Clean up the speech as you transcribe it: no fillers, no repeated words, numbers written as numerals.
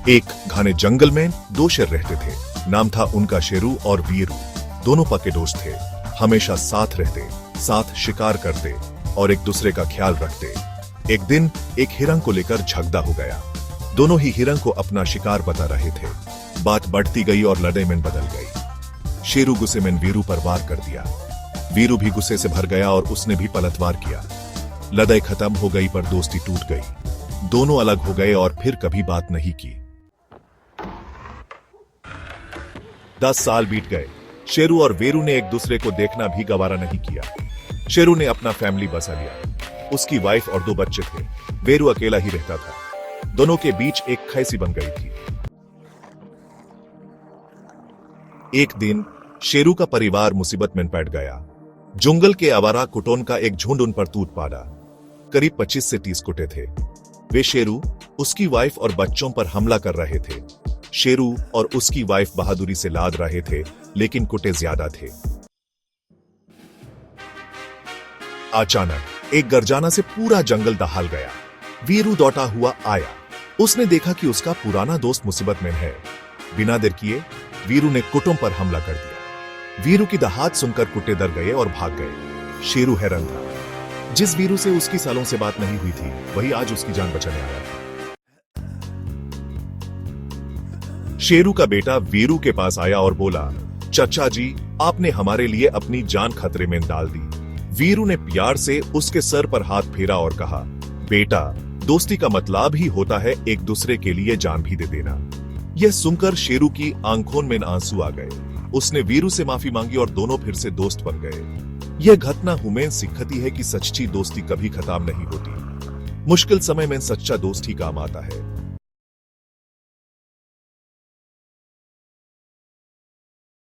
एक घने जंगल में दो शेर रहते थे। नाम था उनका शेरू और वीरू। दोनों पक्के दोस्त थे, हमेशा साथ रहते, साथ शिकार करते और एक दूसरे का ख्याल रखते। एक दिन एक हिरन को लेकर झगड़ा हो गया। दोनों ही हिरन को अपना शिकार बता रहे थे। बात बढ़ती गई और लड़ाई में बदल गई। शेरू गुस्से में वीरू पर वार कर दिया। वीरू भी गुस्से से भर गया और उसने भी पलटवार किया। लड़ाई खत्म हो गई पर दोस्ती टूट गई। दोनों अलग हो गए और फिर कभी बात नहीं की। 10 साल बीत गए। शेरू और वीरू ने एक दूसरे को देखना भी गवारा नहीं किया। शेरू ने अपना फैमिली बसा लिया। उसकी वाइफ और 2 बच्चे थे। वीरू अकेला ही रहता था। दोनों के बीच एक खैसी बन गई थी। एक दिन शेरू का परिवार मुसीबत में पड़ गया। जंगल के आवारा कुटों का एक झुंड उन पर टूट पड़ा। करीब 25 से 30 कुत्ते थे। वे शेरू, उसकी वाइफ और बच्चों पर हमला कर रहे थे। शेरू और उसकी वाइफ बहादुरी से लाद रहे थे, लेकिन कुत्ते ज्यादा थे। अचानक एक गर्जना से पूरा जंगल दहाल गया। वीरू दौड़ा हुआ आया। उसने देखा कि उसका पुराना दोस्त मुसीबत में है। बिना देर किए वीरू ने कुटुंब पर हमला कर दिया। वीरू की दहाड़ सुनकर कुत्ते डर गए और भाग गए। शेरू हैरान था। जिस वीरू से उसकी सालों से बात नहीं हुई थी, वही आज उसकी जान बचाने आया था। शेरू का बेटा वीरू के पास आया और बोला, चाचा जी, आपने हमारे लिए अपनी जान खतरे में डाल दी। वीरू ने प्यार से उसके सर पर हाथ फेरा और कहा, बेटा, दोस्ती का मतलब ही होता है एक दूसरे के लिए जान भी दे देना। यह सुनकर शेरू की आंखों में आंसू आ गए। उसने वीरू से माफी मांगी और दोनों फिर से दोस्त बन गए। यह घटना हमें सिखाती है कि सच्ची दोस्ती कभी खत्म नहीं होती। मुश्किल समय में सच्चा दोस्त ही काम आता है।